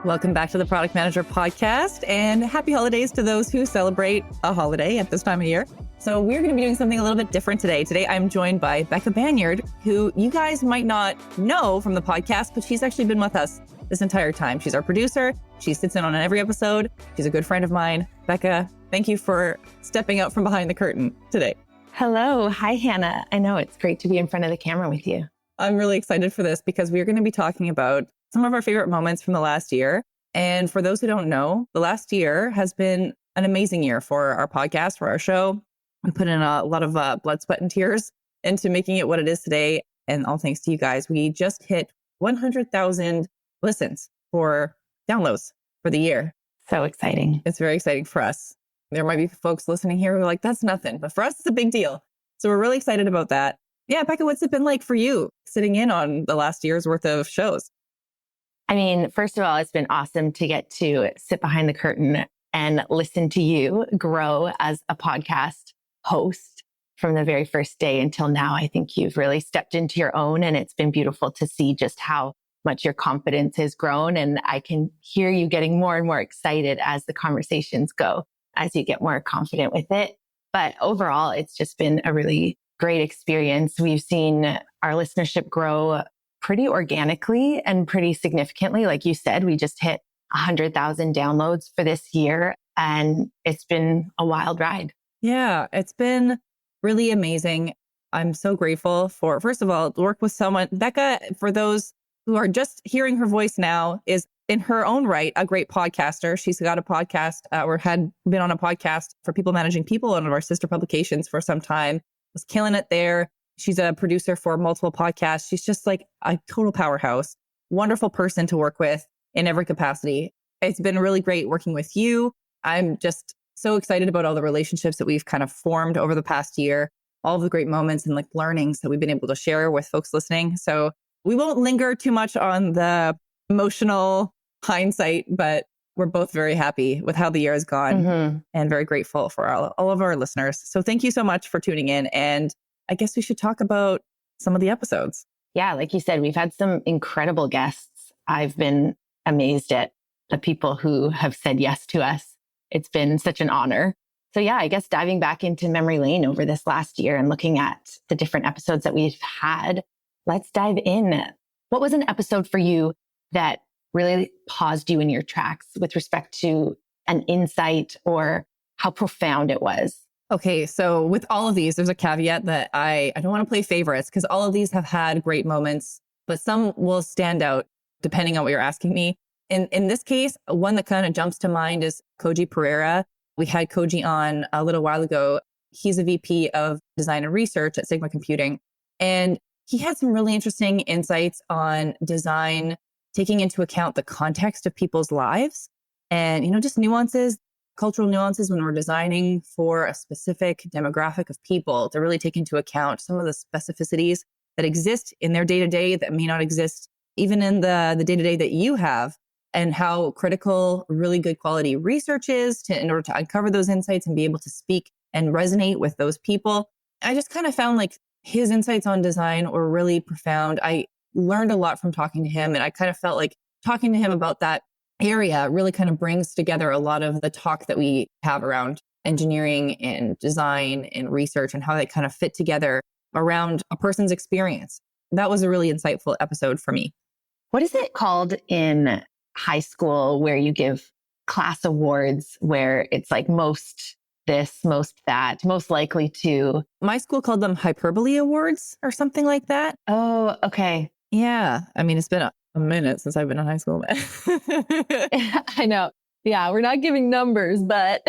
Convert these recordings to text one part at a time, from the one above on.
Welcome back to the Product Manager Podcast, and happy holidays to those who celebrate a holiday at this time of year. So we're going to be doing something a little bit different today. Today, I'm joined by Becca Banyard, who you guys might not know from the podcast, but she's actually been with us this entire time. She's our producer. She sits in on every episode. She's a good friend of mine. Becca, thank you for stepping out from behind the curtain today. Hello. Hi, Hannah. I know it's great to be in front of the camera with you. I'm really excited for this because we're going to be talking about some of our favorite moments from the last year. And for those who don't know, the last year has been an amazing year for our podcast, for our show. We put in a lot of blood, sweat, and tears into making it what it is today. And all thanks to you guys, we just hit 100,000 listens for downloads for the year. So exciting. It's very exciting for us. There might be folks listening here who are like, that's nothing. But for us, it's a big deal. So we're really excited about that. Yeah, Becca, what's it been like for you sitting in on the last year's worth of shows? I mean, first of all, it's been awesome to get to sit behind the curtain and listen to you grow as a podcast host from the very first day until now. I think you've really stepped into your own, and it's been beautiful to see just how much your confidence has grown. And I can hear you getting more and more excited as the conversations go, as you get more confident with it. But overall, it's just been a really great experience. We've seen our listenership grow pretty organically and pretty significantly. Like you said, we just hit 100,000 downloads for this year, and it's been a wild ride. Yeah, it's been really amazing. I'm so grateful for, first of all, to work with someone. Becca, for those who are just hearing her voice now, is in her own right a great podcaster. She's got a podcast or had been on a podcast for People Managing People, one of our sister publications for some time, was killing it there. She's a producer for multiple podcasts. She's just like a total powerhouse, wonderful person to work with in every capacity. It's been really great working with you. I'm just so excited about all the relationships that we've kind of formed over the past year, all of the great moments and like learnings that we've been able to share with folks listening. So we won't linger too much on the emotional hindsight, but we're both very happy with how the year has gone and very grateful for all of our listeners. So thank you so much for tuning in. And I guess we should talk about some of the episodes. Yeah, like you said, we've had some incredible guests. I've been amazed at the people who have said yes to us. It's been such an honor. So yeah, I guess diving back into memory lane over this last year and looking at the different episodes that we've had, let's dive in. What was an episode for you that really paused you in your tracks with respect to an insight or how profound it was? Okay, so with all of these, there's a caveat that I don't want to play favorites because all of these have had great moments, but some will stand out depending on what you're asking me. In this case, one that kind of jumps to mind is Koji Pereira. We had Koji on a little while ago. He's a VP of design and research at Sigma Computing. And he had some really interesting insights on design, taking into account the context of people's lives and, just nuances, cultural nuances when we're designing for a specific demographic of people to really take into account some of the specificities that exist in their day-to-day that may not exist even in the day-to-day that you have, and how critical really good quality research is in order to uncover those insights and be able to speak and resonate with those people. I just kind of found like his insights on design were really profound. I learned a lot from talking to him, and I kind of felt like talking to him about that area really kind of brings together a lot of the talk that we have around engineering and design and research and how they kind of fit together around a person's experience. That was a really insightful episode for me. What is it called in high school where you give class awards where it's like most this, most that, most likely to? My school called them hyperbole awards or something like that. Oh, okay. Yeah. I mean, it's been a minute since I've been in high school. I know. Yeah, we're not giving numbers, but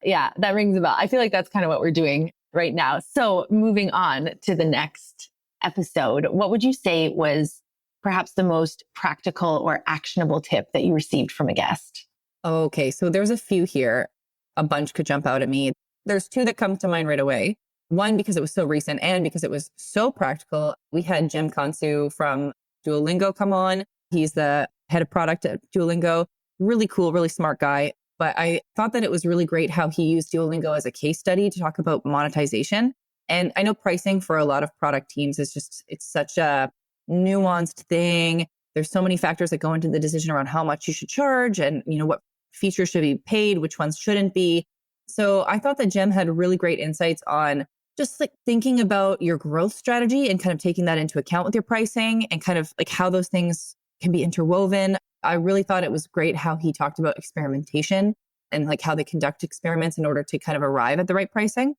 yeah, that rings a bell. I feel like that's kind of what we're doing right now. So moving on to the next episode, what would you say was perhaps the most practical or actionable tip that you received from a guest? Okay, so there's a few here. A bunch could jump out at me. There's two that come to mind right away. One, because it was so recent and because it was so practical. We had Jim Kansu from Duolingo come on. He's the head of product at Duolingo. Really cool, really smart guy. But I thought that it was really great how he used Duolingo as a case study to talk about monetization. And I know pricing for a lot of product teams is just, it's such a nuanced thing. There's so many factors that go into the decision around how much you should charge and, what features should be paid, which ones shouldn't be. So I thought that Jem had really great insights on just like thinking about your growth strategy and kind of taking that into account with your pricing and kind of like how those things can be interwoven. I really thought it was great how he talked about experimentation and like how they conduct experiments in order to kind of arrive at the right pricing.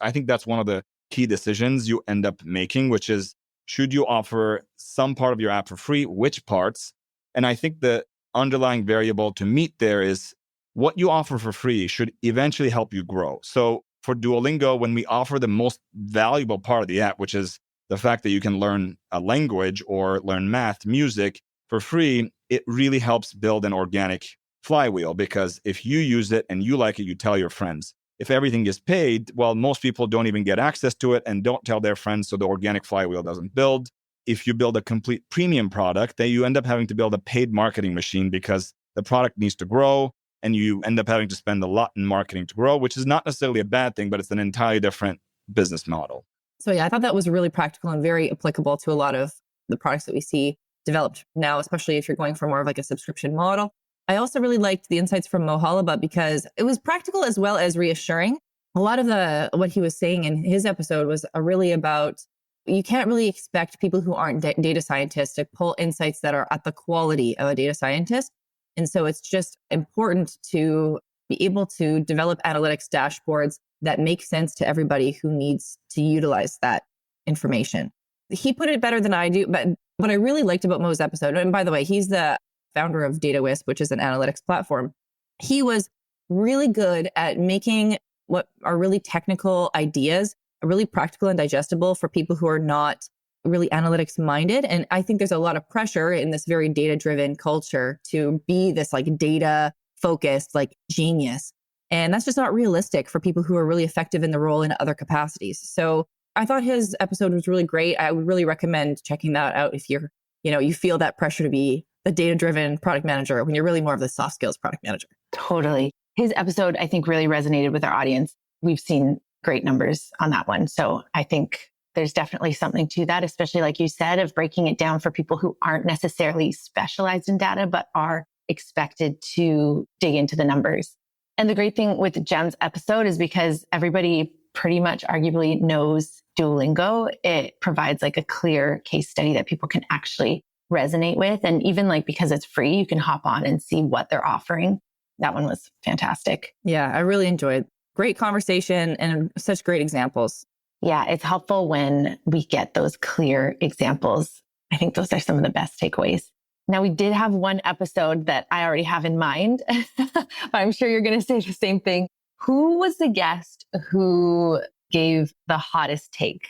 I think that's one of the key decisions you end up making, which is, should you offer some part of your app for free? Which parts? And I think the underlying variable to meet there is what you offer for free should eventually help you grow. So for Duolingo, when we offer the most valuable part of the app, which is the fact that you can learn a language or learn math, music for free, it really helps build an organic flywheel, because if you use it and you like it, you tell your friends. If everything is paid, well, most people don't even get access to it and don't tell their friends, so the organic flywheel doesn't build. If you build a complete premium product, then you end up having to build a paid marketing machine because the product needs to grow and you end up having to spend a lot in marketing to grow, which is not necessarily a bad thing, but it's an entirely different business model. So yeah, I thought that was really practical and very applicable to a lot of the products that we see developed now, especially if you're going for more of like a subscription model. I also really liked the insights from Mo Halaba because it was practical as well as reassuring. A lot of what he was saying in his episode was really about, you can't really expect people who aren't data scientists to pull insights that are at the quality of a data scientist. And so it's just important to be able to develop analytics dashboards that make sense to everybody who needs to utilize that information. He put it better than I do, but what I really liked about Mo's episode, and by the way, he's the founder of DataWisp, which is an analytics platform. He was really good at making what are really technical ideas really practical and digestible for people who are not really analytics minded. And I think there's a lot of pressure in this very data driven culture to be this like data focused, like genius. And that's just not realistic for people who are really effective in the role in other capacities. So I thought his episode was really great. I would really recommend checking that out if you're, you feel that pressure to be the data-driven product manager when you're really more of the soft skills product manager. Totally. His episode, I think, really resonated with our audience. We've seen great numbers on that one. So I think there's definitely something to that, especially like you said, of breaking it down for people who aren't necessarily specialized in data, but are expected to dig into the numbers. And the great thing with Jem's episode is because everybody pretty much arguably knows Duolingo, it provides like a clear case study that people can actually resonate with. And even like, because it's free, you can hop on and see what they're offering. That one was fantastic. Yeah, I really enjoyed. Great conversation and such great examples. Yeah, it's helpful when we get those clear examples. I think those are some of the best takeaways. Now, we did have one episode that I already have in mind, but I'm sure you're going to say the same thing. Who was the guest who gave the hottest take?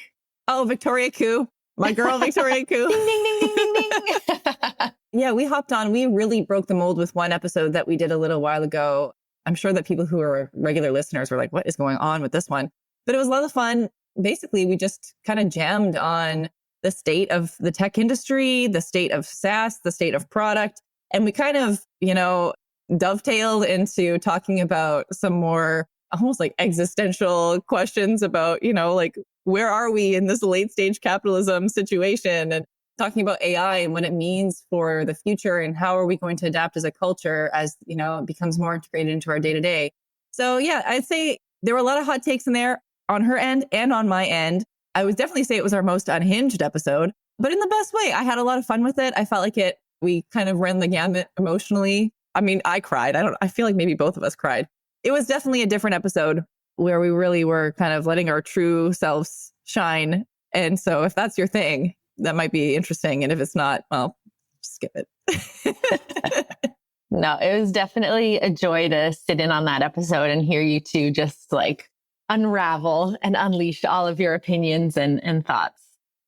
Oh, Victoria Koo. My girl, Victoria Koo. Ding, ding, ding, ding, ding, ding. Yeah, we hopped on. We really broke the mold with one episode that we did a little while ago. I'm sure that people who are regular listeners were like, what is going on with this one? But it was a lot of fun. Basically, we just kind of jammed on the state of the tech industry, the state of SaaS, the state of product. And we kind of, dovetailed into talking about some more almost like existential questions about, like, where are we in this late stage capitalism situation, and talking about AI and what it means for the future and how are we going to adapt as a culture as, it becomes more integrated into our day to day. So yeah, I'd say there were a lot of hot takes in there on her end and on my end. I would definitely say it was our most unhinged episode, but in the best way. I had a lot of fun with it. I felt like we kind of ran the gamut emotionally. I mean, I cried. I feel like maybe both of us cried. It was definitely a different episode where we really were kind of letting our true selves shine. And so if that's your thing, that might be interesting. And if it's not, well, skip it. No, it was definitely a joy to sit in on that episode and hear you two just like unravel and unleash all of your opinions and thoughts.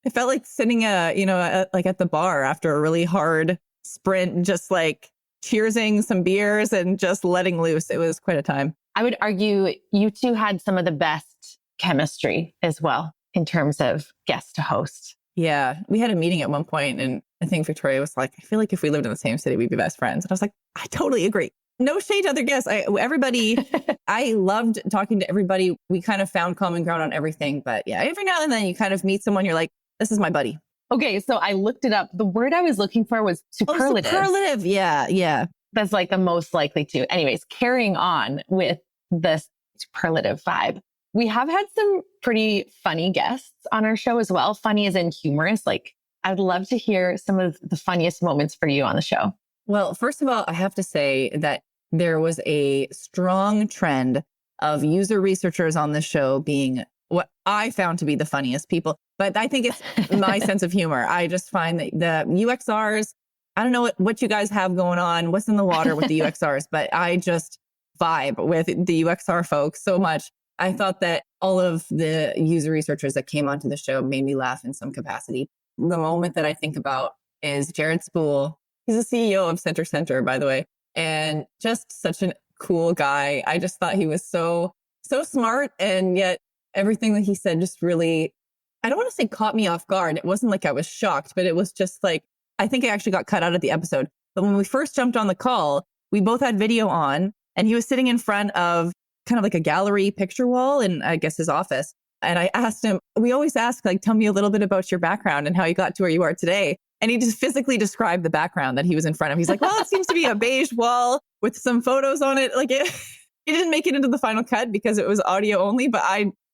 It felt like sitting, like at the bar after a really hard sprint, just like cheersing some beers and just letting loose. It was quite a time. I would argue you two had some of the best chemistry as well in terms of guest to host. Yeah. We had a meeting at one point and I think Victoria was like, I feel like if we lived in the same city, we'd be best friends. And I was like, I totally agree. No shade to other guests. I loved talking to everybody. We kind of found common ground on everything. But yeah, every now and then you kind of meet someone, you're like, this is my buddy. Okay, so I looked it up. The word I was looking for was superlative. Oh, superlative. Yeah, yeah. That's like the most likely to. Anyways, carrying on with the superlative vibe. We have had some pretty funny guests on our show as well. Funny as in humorous. Like, I'd love to hear some of the funniest moments for you on the show. Well, first of all, I have to say that there was a strong trend of user researchers on the show being what I found to be the funniest people. But I think it's my sense of humor. I just find that the UXRs, I don't know what you guys have going on, what's in the water with the UXRs, but I just vibe with the UXR folks so much. I thought that all of the user researchers that came onto the show made me laugh in some capacity. The moment that I think about is Jared Spool. He's the CEO of Center, by the way, and just such a cool guy. I just thought he was so smart, and yet everything that he said just really, I don't want to say caught me off guard. It wasn't like I was shocked, but it was just like, I think I actually got cut out of the episode. But when we first jumped on the call, we both had video on, and he was sitting in front of kind of like a gallery picture wall in, I guess, his office. And I asked him, we always ask, like, tell me a little bit about your background and how you got to where you are today. And he just physically described the background that he was in front of. He's like, well, it seems to be a beige wall with some photos on it. Like it didn't make it into the final cut because it was audio only, but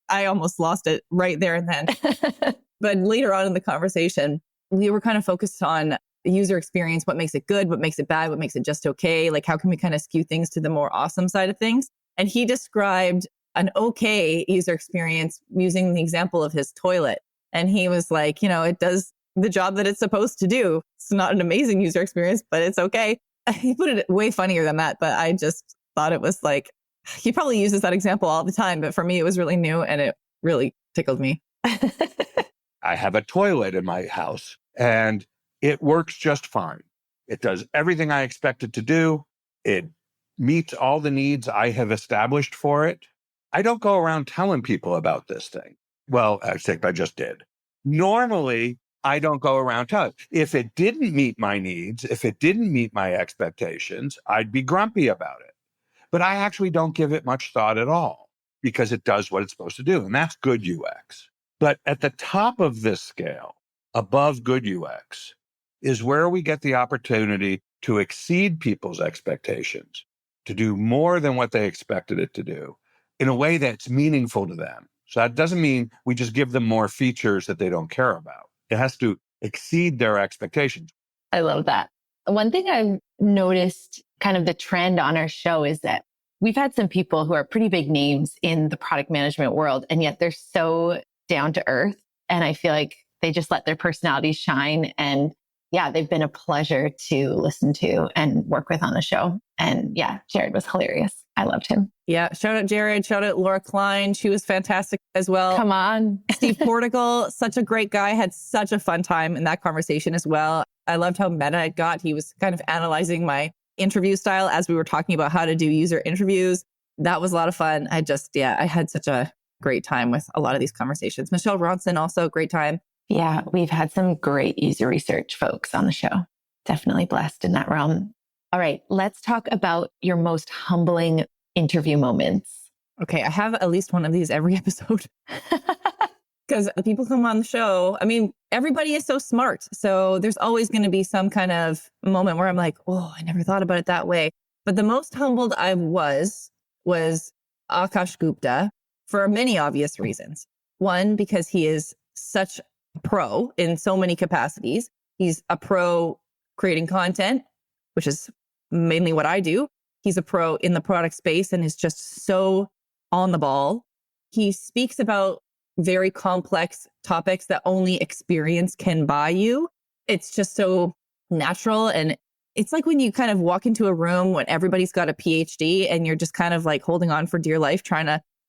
I almost lost it right there and then. But later on in the conversation, we were kind of focused on the user experience, what makes it good, what makes it bad, what makes it just okay. Like, how can we kind of skew things to the more awesome side of things? And he described an okay user experience using the example of his toilet. And he was like, it does the job that it's supposed to do. It's not an amazing user experience, but it's okay. He put it way funnier than that, but I just thought it was like, he probably uses that example all the time, but for me, it was really new and it really tickled me. I have a toilet in my house and it works just fine. It does everything I expect it to do. It meets all the needs I have established for it. I don't go around telling people about this thing. Well, except I just did. Normally, I don't go around telling. If it didn't meet my needs, if it didn't meet my expectations, I'd be grumpy about it. But I actually don't give it much thought at all because it does what it's supposed to do. And that's good UX. But at the top of this scale, above good UX, is where we get the opportunity to exceed people's expectations, to do more than what they expected it to do in a way that's meaningful to them. So that doesn't mean we just give them more features that they don't care about. It has to exceed their expectations. I love that. One thing I've noticed kind of the trend on our show is that we've had some people who are pretty big names in the product management world, and yet they're so down to earth. And I feel like they just let their personalities shine. And yeah, they've been a pleasure to listen to and work with on the show. And yeah, Jared was hilarious. I loved him. Yeah. Shout out Jared. Shout out Laura Klein. She was fantastic as well. Come on. Steve Portugal, such a great guy. Had such a fun time in that conversation as well. I loved how meta it got. He was kind of analyzing my interview style as we were talking about how to do user interviews. That was a lot of fun. I had such a great time with a lot of these conversations. Michelle Ronson, also a great time. Yeah, we've had some great user research folks on the show. Definitely blessed in that realm. All right, let's talk about your most humbling interview moments. Okay, I have at least one of these every episode. Because the people come on the show, I mean, everybody is so smart. So there's always going to be some kind of moment where I'm like, oh, I never thought about it that way. But the most humbled I was Akash Gupta for many obvious reasons. One, because he is such a pro in so many capacities. He's a pro creating content, which is mainly what I do. He's a pro in the product space and is just so on the ball. He speaks about very complex topics that only experience can buy you. It's just so natural. And it's like when you kind of walk into a room when everybody's got a PhD and you're just kind of like holding on for dear life,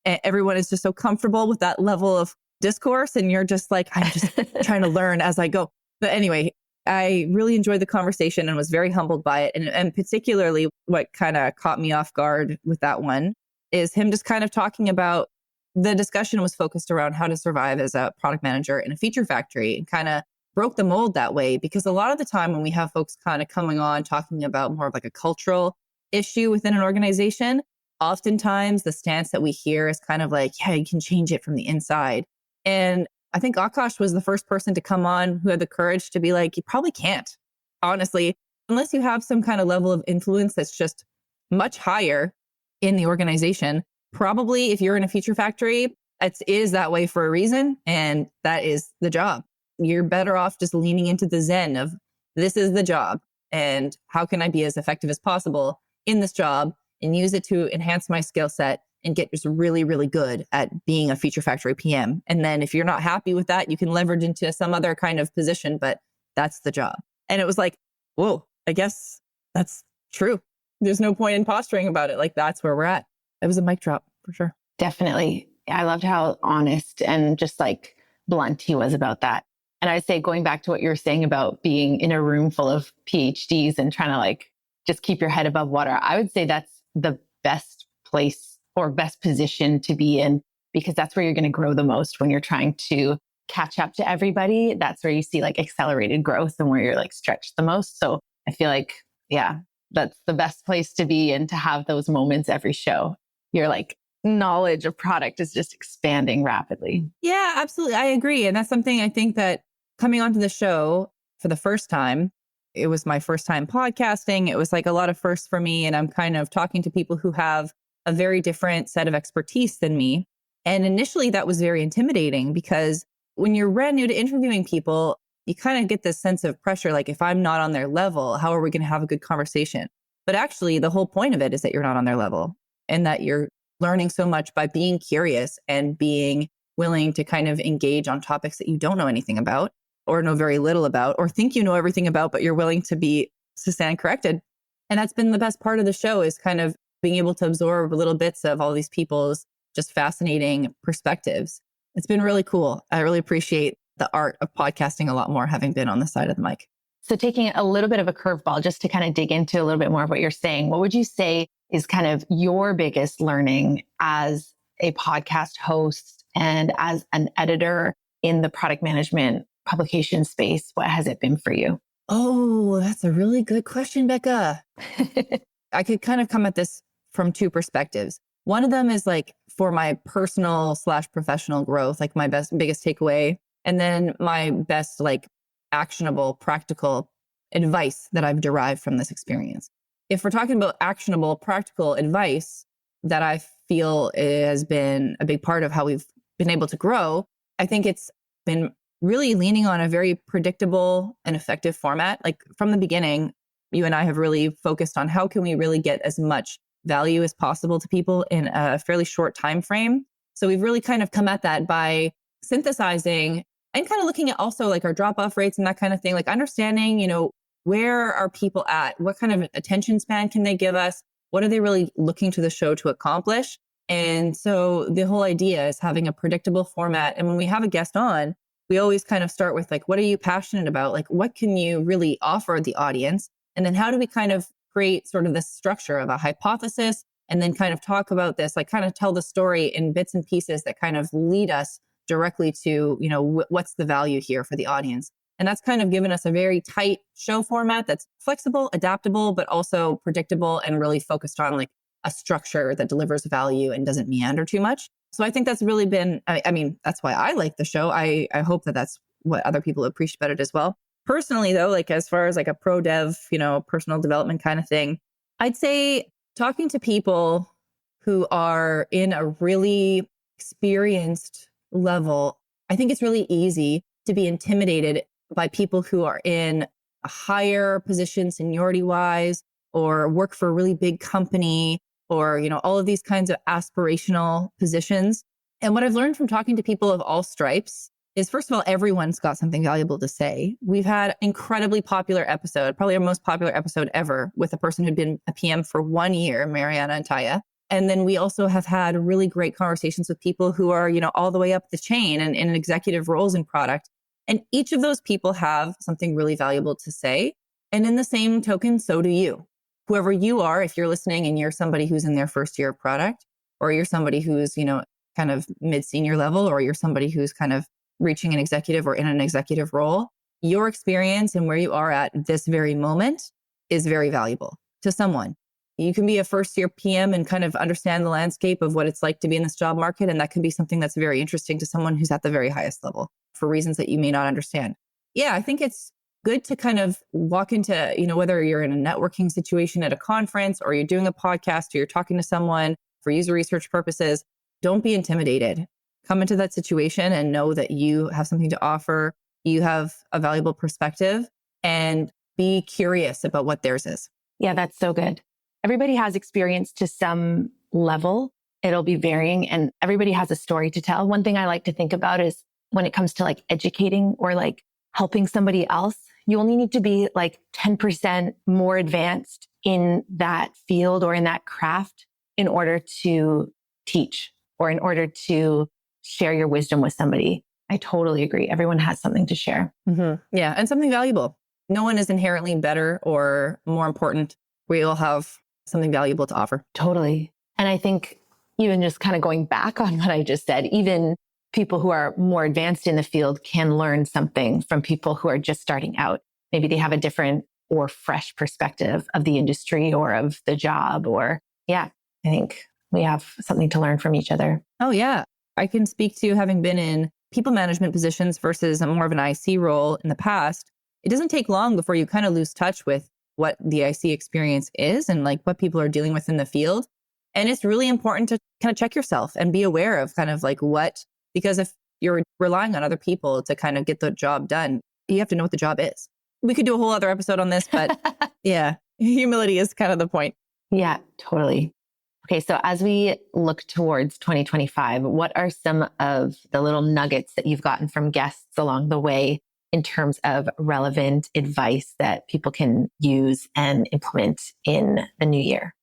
everyone is just so comfortable with that level of discourse. And you're just like, I'm just trying to learn as I go. But anyway, I really enjoyed the conversation and was very humbled by it. And particularly what kind of caught me off guard with that one is him just kind of talking about the discussion was focused around how to survive as a product manager in a feature factory and kind of broke the mold that way. Because a lot of the time when we have folks kind of coming on talking about more of like a cultural issue within an organization, oftentimes the stance that we hear is kind of like, yeah, you can change it from the inside. And I think Akash was the first person to come on who had the courage to be like, you probably can't, honestly, unless you have some kind of level of influence that's just much higher in the organization. Probably if you're in a feature factory, it is that way for a reason. And that is the job. You're better off just leaning into the zen of this is the job. And how can I be as effective as possible in this job and use it to enhance my skill set and get just really, really good at being a feature factory PM. And then if you're not happy with that, you can leverage into some other kind of position, but that's the job. And it was like, whoa, I guess that's true. There's no point in posturing about it. Like that's where we're at. It was a mic drop for sure. Definitely. I loved how honest and just like blunt he was about that. And I'd say going back to what you were saying about being in a room full of PhDs and trying to like just keep your head above water, I would say that's the best place or best position to be in, because that's where you're going to grow the most when you're trying to catch up to everybody. That's where you see like accelerated growth and where you're like stretched the most. So I feel like, yeah, that's the best place to be and to have those moments every show. Your like knowledge of product is just expanding rapidly. Yeah, absolutely. I agree. And that's something I think that coming onto the show for the first time, it was my first time podcasting. It was like a lot of firsts for me. And I'm kind of talking to people who have a very different set of expertise than me. And initially that was very intimidating because when you're brand new to interviewing people, you kind of get this sense of pressure. Like if I'm not on their level, how are we going to have a good conversation? But actually the whole point of it is that you're not on their level and that you're learning so much by being curious and being willing to kind of engage on topics that you don't know anything about or know very little about or think you know everything about, but you're willing to stand corrected. And that's been the best part of the show is kind of being able to absorb little bits of all these people's just fascinating perspectives. It's been really cool. I really appreciate the art of podcasting a lot more, having been on the side of the mic. So taking a little bit of a curveball, just to kind of dig into a little bit more of what you're saying, what would you say is kind of your biggest learning as a podcast host and as an editor in the product management publication space? What has it been for you? Oh, that's a really good question, Becca. I could kind of come at this from two perspectives. One of them is like for my personal / professional growth, like my biggest takeaway. And then my best like actionable, practical advice that I've derived from this experience. If we're talking about actionable, practical advice that I feel has been a big part of how we've been able to grow, I think it's been really leaning on a very predictable and effective format. Like from the beginning, you and I have really focused on how can we really get as much value as possible to people in a fairly short time frame. So we've really kind of come at that by synthesizing and kind of looking at also like our drop-off rates and that kind of thing, like understanding, where are people at? What kind of attention span can they give us? What are they really looking to the show to accomplish? And so the whole idea is having a predictable format. And when we have a guest on, we always kind of start with like, what are you passionate about? Like, what can you really offer the audience? And then how do we kind of create sort of this structure of a hypothesis and then kind of talk about this, like kind of tell the story in bits and pieces that kind of lead us directly to, what's the value here for the audience. And that's kind of given us a very tight show format that's flexible, adaptable, but also predictable and really focused on like a structure that delivers value and doesn't meander too much. So I think that's really been, that's why I like the show. I hope that that's what other people appreciate about it as well. Personally, though, like as far as like a pro dev, personal development kind of thing, I'd say talking to people who are in a really experienced level, I think it's really easy to be intimidated by people who are in a higher position seniority wise or work for a really big company or, all of these kinds of aspirational positions. And what I've learned from talking to people of all stripes is, first of all, everyone's got something valuable to say. We've had incredibly popular episode, probably our most popular episode ever, with a person who'd been a PM for 1 year, Mariana and Taya. And then we also have had really great conversations with people who are, all the way up the chain and in executive roles in product. And each of those people have something really valuable to say. And in the same token, so do you. Whoever you are, if you're listening and you're somebody who's in their first year of product, or you're somebody who's, kind of mid-senior level, or you're somebody who's kind of reaching an executive or in an executive role, your experience and where you are at this very moment is very valuable to someone. You can be a first year PM and kind of understand the landscape of what it's like to be in this job market. And that can be something that's very interesting to someone who's at the very highest level. for reasons that you may not understand. Yeah, I think it's good to kind of walk into, whether you're in a networking situation at a conference or you're doing a podcast or you're talking to someone for user research purposes, don't be intimidated. Come into that situation and know that you have something to offer. You have a valuable perspective and be curious about what theirs is. Yeah, that's so good. Everybody has experience to some level. It'll be varying and everybody has a story to tell. One thing I like to think about is when it comes to like educating or like helping somebody else, you only need to be like 10% more advanced in that field or in that craft in order to teach or in order to share your wisdom with somebody. I totally agree. Everyone has something to share. Mm-hmm. Yeah. And something valuable. No one is inherently better or more important. We all have something valuable to offer. Totally. And I think even just kind of going back on what I just said, even people who are more advanced in the field can learn something from people who are just starting out. Maybe they have a different or fresh perspective of the industry or of the job I think we have something to learn from each other. Oh, yeah. I can speak to having been in people management positions versus a more of an IC role in the past. It doesn't take long before you kind of lose touch with what the IC experience is and like what people are dealing with in the field. And it's really important to kind of check yourself and be aware of kind of like because if you're relying on other people to kind of get the job done, you have to know what the job is. We could do a whole other episode on this, but yeah, humility is kind of the point. Yeah, totally. Okay, so as we look towards 2025, what are some of the little nuggets that you've gotten from guests along the way in terms of relevant advice that people can use and implement in the new year?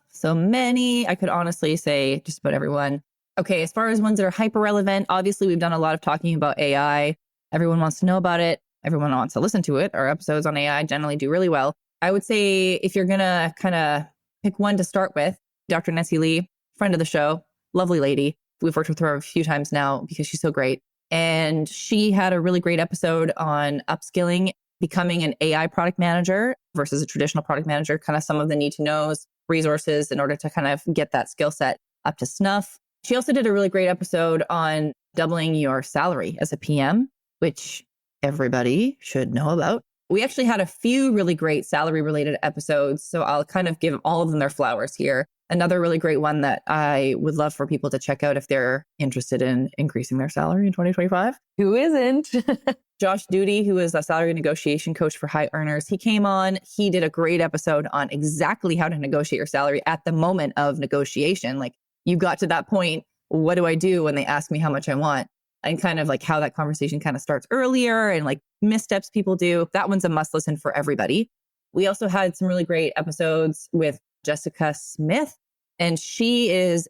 So many. I could honestly say just about everyone. Okay, as far as ones that are hyper relevant, obviously we've done a lot of talking about AI. Everyone wants to know about it. Everyone wants to listen to it. Our episodes on AI generally do really well. I would say if you're going to kind of pick one to start with, Dr. Nancy Lee, friend of the show, lovely lady. We've worked with her a few times now because she's so great. And she had a really great episode on upskilling, becoming an AI product manager versus a traditional product manager, kind of some of the need to knows, resources in order to kind of get that skill set up to snuff. She also did a really great episode on doubling your salary as a PM, which everybody should know about. We actually had a few really great salary related episodes. So I'll kind of give all of them their flowers here. Another really great one that I would love for people to check out if they're interested in increasing their salary in 2025. Who isn't? Josh Duty, who is a salary negotiation coach for high earners. He came on, he did a great episode on exactly how to negotiate your salary at the moment of negotiation. Like you got to that point, what do I do when they ask me how much I want? And kind of like how that conversation kind of starts earlier and like missteps people do. That one's a must listen for everybody. We also had some really great episodes with Jessica Smith, and she is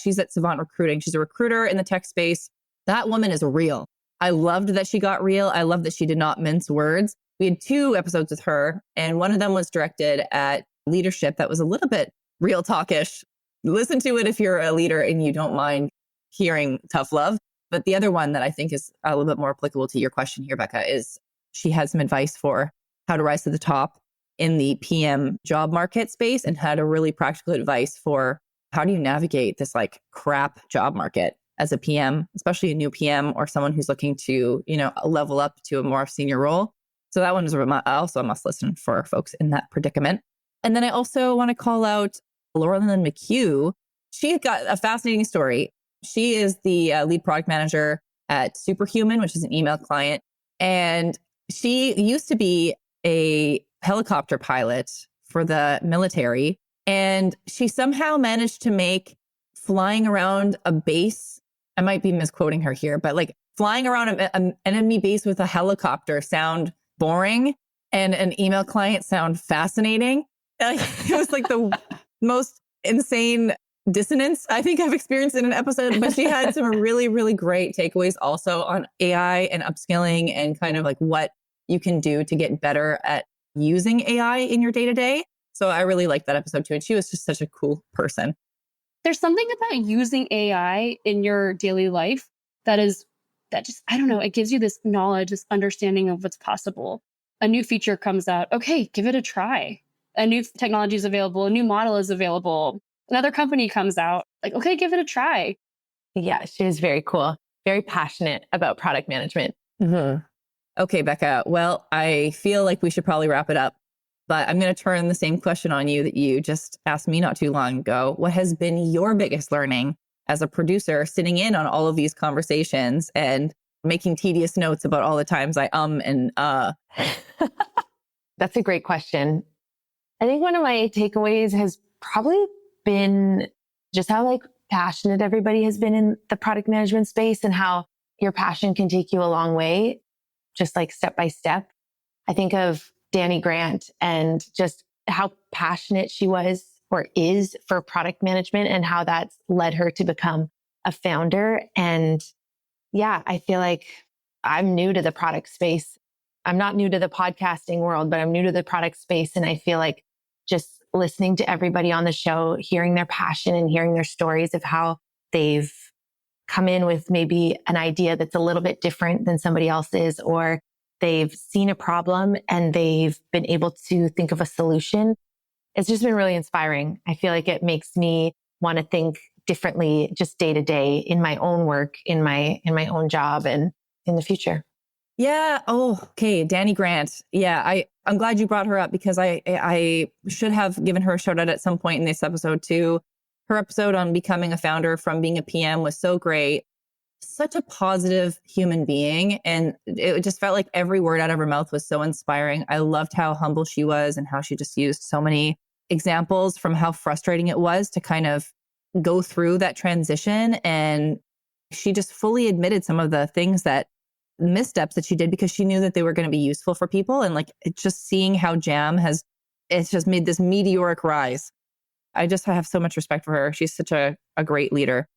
she's at Savant Recruiting. She's a recruiter in the tech space. That woman is real. I loved that she got real. I love that she did not mince words. We had 2 episodes with her, and one of them was directed at leadership that was a little bit real talkish. Listen to it if you're a leader and you don't mind hearing tough love. But the other one that I think is a little bit more applicable to your question here, Becca, is she had some advice for how to rise to the top in the PM job market space and had a really practical advice for how do you navigate this like crap job market as a PM, especially a new PM or someone who's looking to, level up to a more senior role. So that one is also a must listen for folks in that predicament. And then I also want to call out Laura Lynn McHugh. She got a fascinating story. She is the lead product manager at Superhuman, which is an email client. And she used to be a helicopter pilot for the military. And she somehow managed to make flying around a base, I might be misquoting her here, but like flying around an enemy base with a helicopter sound boring and an email client sound fascinating. It was like the most insane dissonance I think I've experienced in an episode, but she had some really, really great takeaways also on AI and upskilling and kind of like what you can do to get better at using AI in your day to day. So I really liked that episode too. And she was just such a cool person. There's something about using AI in your daily life that just, I don't know, it gives you this knowledge, this understanding of what's possible. A new feature comes out. Okay, give it a try. A new technology is available. A new model is available. Another company comes out. Like, okay, give it a try. Yeah, she was very cool. very passionate about product management. Mm-hmm. Okay, Becca. Well, I feel like we should probably wrap it up, but I'm going to turn the same question on you that you just asked me not too long ago. What has been your biggest learning as a producer sitting in on all of these conversations and making tedious notes about all the times I and That's a great question. I think one of my takeaways has probably been just how like passionate everybody has been in the product management space and how your passion can take you a long way, just like step by step. I think of Dani Grant and just how passionate she was or is for product management and how that's led her to become a founder. And yeah, I feel like I'm new to the product space. I'm not new to the podcasting world, but I'm new to the product space. And I feel like just listening to everybody on the show, hearing their passion and hearing their stories of how they've come in with maybe an idea that's a little bit different than somebody else's, or they've seen a problem and they've been able to think of a solution. It's just been really inspiring. I feel like it makes me want to think differently just day to day in my own work, in my own job and in the future. Yeah. Oh, okay. Dani Grant. Yeah. I'm glad you brought her up because I should have given her a shout out at some point in this episode too. Her episode on becoming a founder from being a PM was so great. Such a positive human being. And it just felt like every word out of her mouth was so inspiring. I loved how humble she was and how she just used so many examples from how frustrating it was to kind of go through that transition. And she just fully admitted some of the things missteps that she did because she knew that they were going to be useful for people. And like, it's just seeing how it's just made this meteoric rise. I have so much respect for her. She's such a great leader.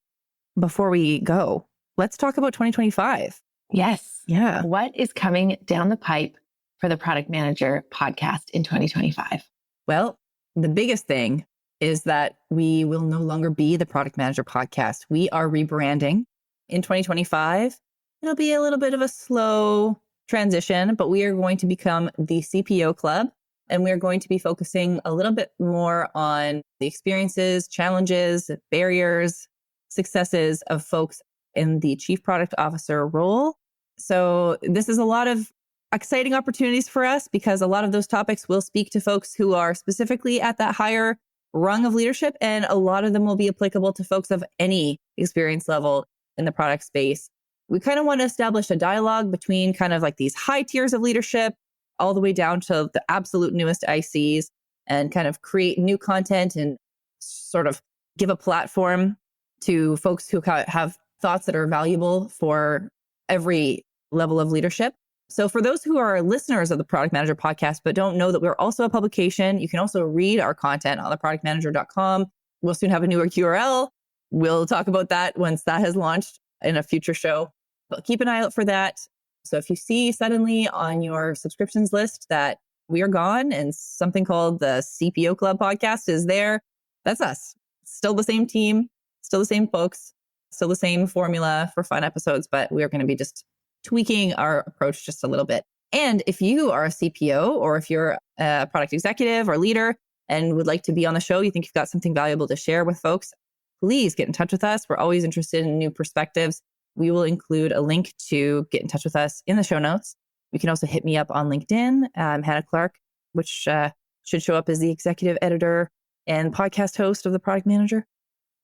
Before we go, let's talk about 2025. Yes. Yeah. What is coming down the pipe for the Product Manager podcast in 2025? Well, the biggest thing is that we will no longer be the Product Manager podcast. We are rebranding in 2025. It'll be a little bit of a slow transition, but we are going to become the CPO Club. And we're going to be focusing a little bit more on the experiences, challenges, barriers, successes of folks in the Chief Product Officer role. So this is a lot of exciting opportunities for us because a lot of those topics will speak to folks who are specifically at that higher rung of leadership. And a lot of them will be applicable to folks of any experience level in the product space. We kind of want to establish a dialogue between kind of like these high tiers of leadership all the way down to the absolute newest ICs and kind of create new content and sort of give a platform to folks who have thoughts that are valuable for every level of leadership. So for those who are listeners of the Product Manager podcast, but don't know that we're also a publication, you can also read our content on theproductmanager.com. We'll soon have a newer URL. We'll talk about that once that has launched in a future show, but keep an eye out for that. So if you see suddenly on your subscriptions list that we are gone and something called the CPO Club podcast is there, that's us. Still the same team, still the same folks, still the same formula for fun episodes, but we're going to be just tweaking our approach just a little bit. And if you are a CPO or if you're a product executive or leader and would like to be on the show, you think you've got something valuable to share with folks, please get in touch with us. We're always interested in new perspectives. We will include a link to get in touch with us in the show notes. You can also hit me up on LinkedIn. I'm Hannah Clark, which should show up as the executive editor and podcast host of the Product Manager.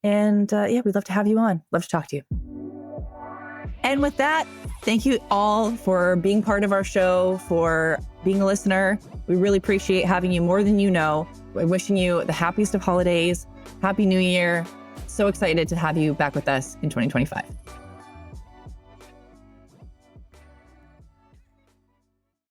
And we'd love to have you on. Love to talk to you. And with that, thank you all for being part of our show, for being a listener. We really appreciate having you more than you know. We're wishing you the happiest of holidays. Happy New Year. So excited to have you back with us in 2025.